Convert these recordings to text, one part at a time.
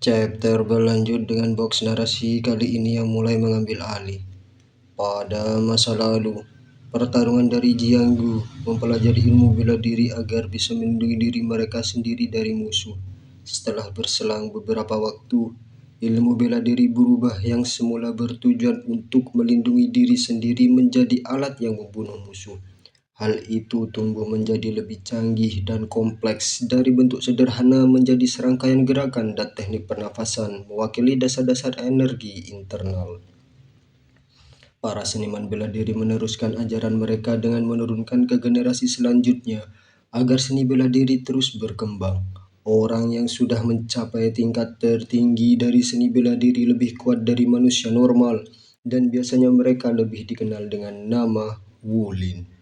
Chapter berlanjut dengan box narasi kali ini yang mulai mengambil alih. Pada masa lalu, pertarungan dari Jianggu mempelajari ilmu bela diri agar bisa melindungi diri mereka sendiri dari musuh. Setelah berselang beberapa waktu, ilmu bela diri berubah yang semula bertujuan untuk melindungi diri sendiri menjadi alat yang membunuh musuh. Hal itu tumbuh menjadi lebih canggih dan kompleks dari bentuk sederhana menjadi serangkaian gerakan dan teknik pernafasan mewakili dasar-dasar energi internal. Para seniman bela diri meneruskan ajaran mereka dengan menurunkan ke generasi selanjutnya agar seni bela diri terus berkembang. Orang yang sudah mencapai tingkat tertinggi dari seni bela diri lebih kuat dari manusia normal dan biasanya mereka lebih dikenal dengan nama Wulin.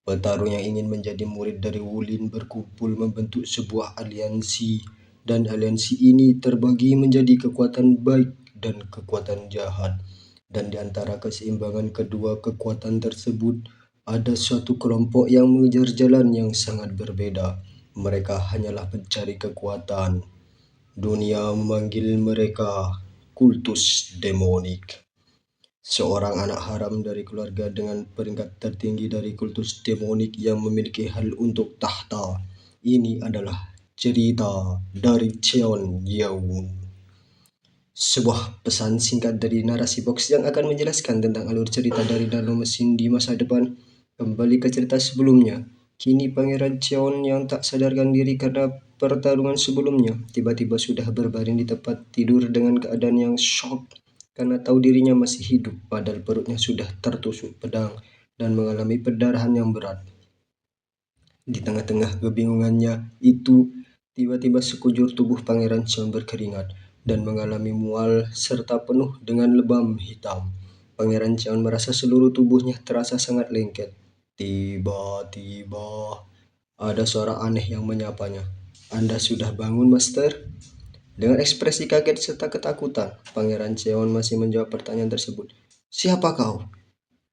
Petarung yang ingin menjadi murid dari Wulin berkumpul membentuk sebuah aliansi, dan aliansi ini terbagi menjadi kekuatan baik dan kekuatan jahat. Dan di antara keseimbangan kedua kekuatan tersebut, ada suatu kelompok yang mengejar jalan yang sangat berbeda. Mereka hanyalah pencari kekuatan. Dunia memanggil mereka kultus demonik. Seorang anak haram dari keluarga dengan peringkat tertinggi dari kultus demonik yang memiliki hal untuk tahta. Ini adalah cerita dari Cheon Yaun. Sebuah pesan singkat dari narasi box yang akan menjelaskan tentang alur cerita dari Nano Mesin di masa depan. Kembali ke cerita sebelumnya. Kini Pangeran Cheon yang tak sadarkan diri karena pertarungan sebelumnya tiba-tiba sudah berbaring di tempat tidur dengan keadaan yang shock karena tahu dirinya masih hidup padahal perutnya sudah tertusuk pedang dan mengalami perdarahan yang berat. Di tengah-tengah kebingungannya itu, tiba-tiba sekujur tubuh Pangeran Cheon berkeringat dan mengalami mual serta penuh dengan lebam hitam. Pangeran Cheon merasa seluruh tubuhnya terasa sangat lengket. Tiba-tiba ada suara aneh yang menyapanya. "Anda sudah bangun, Master?" Dengan ekspresi kaget serta ketakutan, Pangeran Cheon masih menjawab pertanyaan tersebut. "Siapa kau?"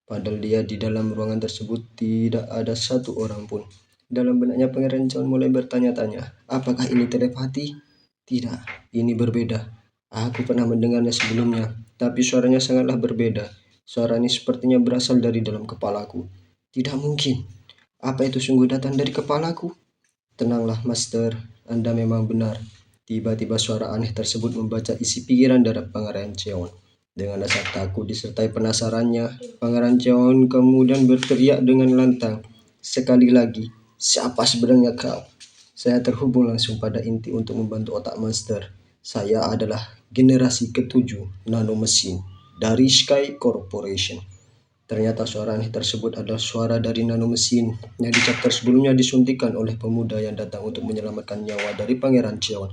Padahal dia di dalam ruangan tersebut tidak ada satu orang pun. Dalam benaknya Pangeran Cheon mulai bertanya-tanya, apakah ini telepati? Tidak, ini berbeda. Aku pernah mendengarnya sebelumnya, tapi suaranya sangatlah berbeda. Suara ini sepertinya berasal dari dalam kepalaku. Tidak mungkin. Apa itu sungguh datang dari kepalaku? Tenanglah, Master. Anda memang benar. Tiba-tiba suara aneh tersebut membaca isi pikiran dari Pangeran Cheon. Dengan rasa takut disertai penasarannya, Pangeran Cheon kemudian berteriak dengan lantang. "Sekali lagi, siapa sebenarnya kau?" "Saya terhubung langsung pada inti untuk membantu otak Master. Saya adalah generasi ketujuh nano mesin dari Sky Corporation." Ternyata suara aneh tersebut adalah suara dari nano mesin yang di chapter sebelumnya disuntikan oleh pemuda yang datang untuk menyelamatkan nyawa dari Pangeran Cheon.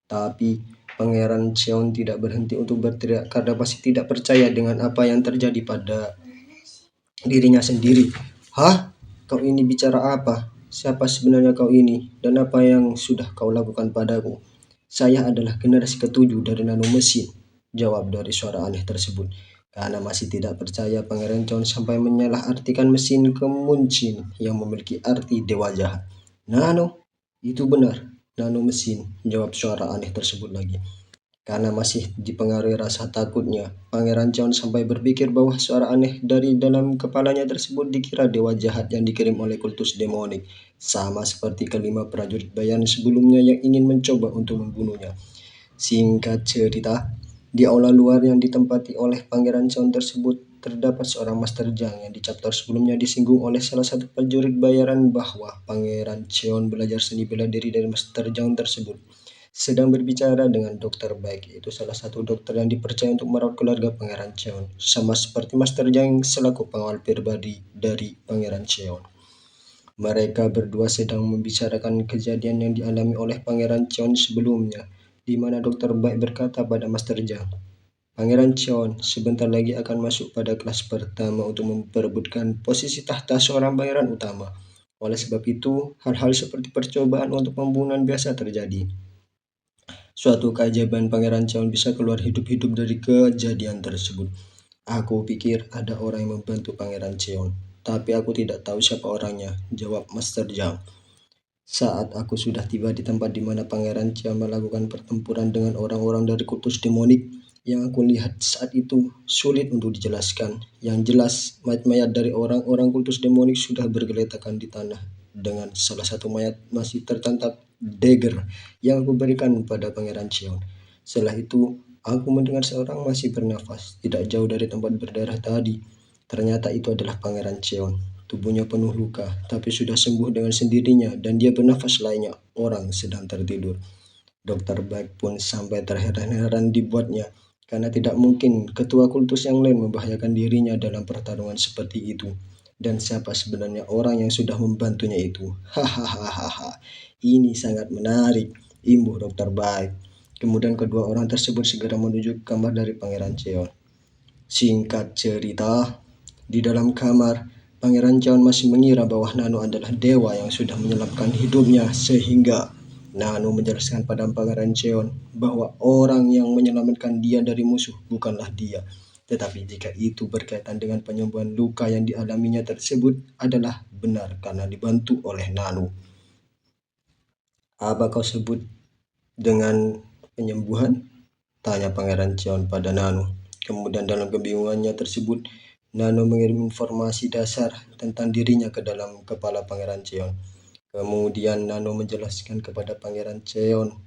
Tapi Pangeran Cheon tidak berhenti untuk berteriak karena masih tidak percaya dengan apa yang terjadi pada dirinya sendiri. "Hah? Kau ini bicara apa? Siapa sebenarnya kau ini? Dan apa yang sudah kau lakukan padaku?" "Saya adalah generasi ketujuh dari nano mesin," jawab dari suara aneh tersebut. Karena masih tidak percaya, Pangeran Cheon sampai menyalahartikan mesin kemuncin yang memiliki arti dewa jahat. "Nano, itu benar. Nano mesin," jawab suara aneh tersebut lagi. Karena masih dipengaruhi rasa takutnya, Pangeran Cheon sampai berpikir bahwa suara aneh dari dalam kepalanya tersebut dikira dewa jahat yang dikirim oleh kultus demonik, sama seperti kelima prajurit bayan sebelumnya yang ingin mencoba untuk membunuhnya. Singkat cerita, di aula luar yang ditempati oleh Pangeran Cheon tersebut terdapat seorang Master Zhang yang di chapter sebelumnya disinggung oleh salah satu prajurit bayaran bahwa Pangeran Cheon belajar seni bela diri dari Master Zhang tersebut. Sedang berbicara dengan Dokter Baik, yaitu salah satu dokter yang dipercaya untuk merawat keluarga Pangeran Cheon, sama seperti Master Zhang selaku pengawal pribadi dari Pangeran Cheon. Mereka berdua sedang membicarakan kejadian yang dialami oleh Pangeran Cheon sebelumnya, di mana Dokter Baik berkata pada Master Zhang, "Pangeran Cheon sebentar lagi akan masuk pada kelas pertama untuk memperebutkan posisi tahta seorang pangeran utama. Oleh sebab itu, hal-hal seperti percobaan untuk pembunuhan biasa terjadi. Suatu keajaiban Pangeran Cheon bisa keluar hidup-hidup dari kejadian tersebut. Aku pikir ada orang yang membantu Pangeran Cheon, tapi aku tidak tahu siapa orangnya," jawab Master Zhang. Saat aku sudah tiba di tempat di mana Pangeran Cia melakukan pertempuran dengan orang-orang dari kultus demonik, yang aku lihat saat itu sulit untuk dijelaskan. Yang jelas, mayat-mayat dari orang-orang kultus demonik sudah bergeletakan di tanah, dengan salah satu mayat masih tertangkap dagger yang aku berikan pada Pangeran Xion. Setelah itu, aku mendengar seorang masih bernafas tidak jauh dari tempat berdarah tadi. Ternyata itu adalah Pangeran Cheon. Tubuhnya penuh luka, tapi sudah sembuh dengan sendirinya dan dia bernafas layaknya orang sedang tertidur. Dokter Baik pun sampai terheran-heran dibuatnya, karena tidak mungkin ketua kultus yang lain membahayakan dirinya dalam pertarungan seperti itu. Dan siapa sebenarnya orang yang sudah membantunya itu? Hahaha, ini sangat menarik, imbuh Dokter Baik. Kemudian kedua orang tersebut segera menuju ke kamar dari Pangeran Cheon. Singkat cerita, di dalam kamar, Pangeran John masih mengira bahwa Nano adalah dewa yang sudah menyelamatkan hidupnya sehingga Nano menjelaskan pada Pangeran John bahwa orang yang menyelamatkan dia dari musuh bukanlah dia. Tetapi jika itu berkaitan dengan penyembuhan luka yang dialaminya tersebut adalah benar karena dibantu oleh Nano. Apa kau sebut dengan penyembuhan? Tanya Pangeran John pada Nano. Kemudian dalam kebingungannya tersebut, Nano mengirim informasi dasar tentang dirinya ke dalam kepala Pangeran Cheon. Kemudian Nano menjelaskan kepada Pangeran Cheon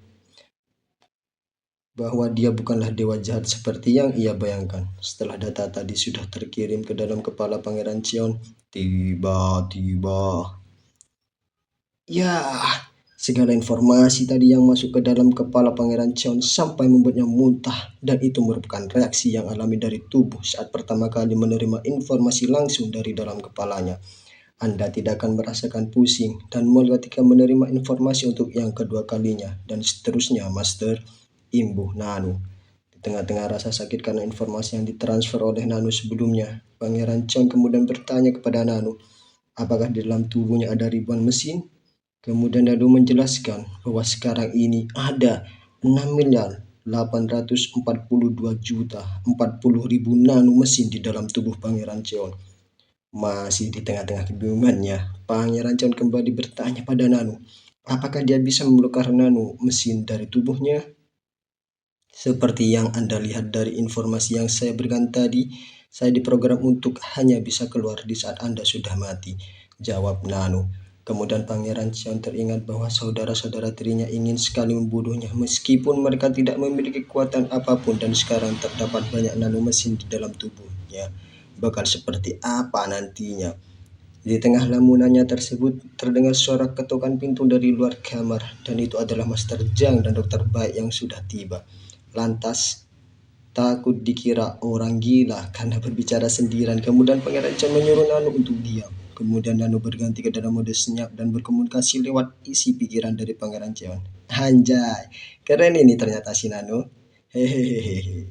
bahwa dia bukanlah dewa jahat seperti yang ia bayangkan. Setelah data tadi sudah terkirim ke dalam kepala Pangeran Cheon, tiba-tiba, ya, segala informasi tadi yang masuk ke dalam kepala Pangeran Cheon sampai membuatnya muntah, dan itu merupakan reaksi yang alami dari tubuh saat pertama kali menerima informasi langsung dari dalam kepalanya. Anda tidak akan merasakan pusing dan mual ketika menerima informasi untuk yang kedua kalinya, dan seterusnya, Master, imbuh Nano. Di tengah-tengah rasa sakit karena informasi yang ditransfer oleh Nano sebelumnya, Pangeran Cheon kemudian bertanya kepada Nano, apakah di dalam tubuhnya ada ribuan mesin? Kemudian lalu menjelaskan bahwa sekarang ini ada 6.842.040.000 nano mesin di dalam tubuh Pangeran Cheon. Masih di tengah-tengah kebingungannya, Pangeran Cheon kembali bertanya pada Nano, apakah dia bisa membongkar nano mesin dari tubuhnya? Seperti yang Anda lihat dari informasi yang saya berikan tadi, saya diprogram untuk hanya bisa keluar di saat Anda sudah mati, jawab Nano. Kemudian Pangeran Xian teringat bahwa saudara-saudara tirinya ingin sekali membunuhnya meskipun mereka tidak memiliki kekuatan apapun, dan sekarang terdapat banyak nano mesin di dalam tubuhnya. Bakal seperti apa nantinya? Di tengah lamunannya tersebut, terdengar suara ketukan pintu dari luar kamar, dan itu adalah Master Zhang dan Dokter Baik yang sudah tiba. Lantas, takut dikira orang gila karena berbicara sendirian. Kemudian Pangeran Chan menyuruh Nano untuk diam. Kemudian Nano berganti ke dalam mode senyap dan berkomunikasi lewat isi pikiran dari Pangeran Chan. Anjay, keren ini ternyata si Nano. Hehehehe.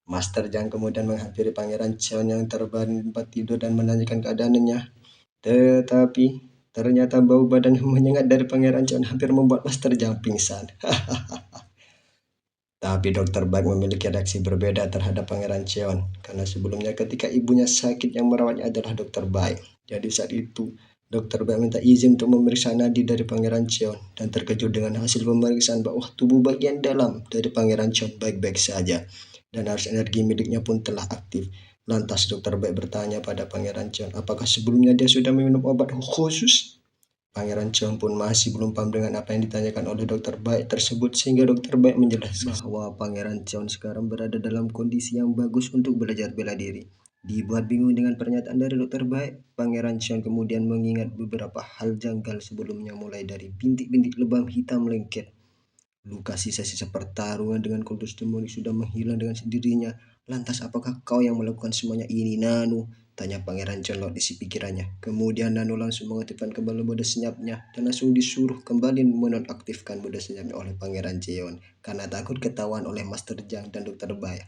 Master Jang kemudian menghampiri Pangeran Chan yang terbaring di tempat tidur dan menanyakan keadaannya. Tetapi ternyata bau badan yang menyengat dari Pangeran Chan hampir membuat Master Jang pingsan. Tapi Dokter Baik memiliki reaksi berbeda terhadap Pangeran Cheon, karena sebelumnya ketika ibunya sakit yang merawatnya adalah Dokter Baik. Jadi saat itu, Dokter Baik minta izin untuk memeriksa nadi dari Pangeran Cheon dan terkejut dengan hasil pemeriksaan bahwa tubuh bagian dalam dari Pangeran Cheon baik-baik saja dan arus energi miliknya pun telah aktif. Lantas Dokter Baik bertanya pada Pangeran Cheon apakah sebelumnya dia sudah meminum obat khusus. Pangeran Cheong pun masih belum paham dengan apa yang ditanyakan oleh Dokter Baik tersebut, sehingga Dokter Baik menjelaskan bahwa Pangeran Cheong sekarang berada dalam kondisi yang bagus untuk belajar bela diri. Dibuat bingung dengan pernyataan dari Dokter Baik, Pangeran Cheong kemudian mengingat beberapa hal janggal sebelumnya, mulai dari bintik-bintik lebam hitam lengket. Luka sisa-sisa pertarungan dengan kultus demonik sudah menghilang dengan sendirinya. Lantas apakah kau yang melakukan semuanya ini, Nano? Tanya Pangeran John lewat isi pikirannya. Kemudian Nano langsung mengaktifkan kembali mode senyapnya dan langsung disuruh kembali menonaktifkan mode senyapnya oleh Pangeran Jeon karena takut ketahuan oleh Master Jang dan Dokter Bai.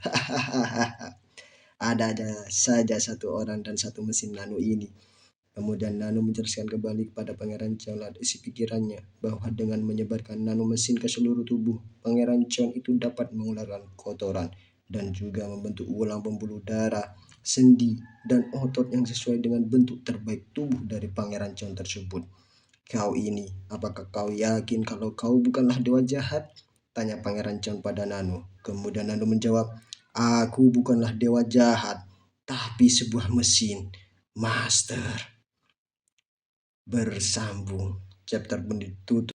Ada aja saja satu orang dan satu mesin Nano ini. Kemudian Nano menjelaskan kembali kepada Pangeran Cheon lewat isi pikirannya bahwa dengan menyebarkan nano mesin ke seluruh tubuh, Pangeran Cheon itu dapat mengeluarkan kotoran dan juga membentuk ulang pembuluh darah, sendi, dan otot yang sesuai dengan bentuk terbaik tubuh dari Pangeran Cheon tersebut. Kau ini, apakah kau yakin kalau kau bukanlah dewa jahat? Tanya Pangeran Chon pada Nano. Kemudian Nano menjawab, aku bukanlah dewa jahat, tapi sebuah mesin, Master. Bersambung. Chapter pun ditutup.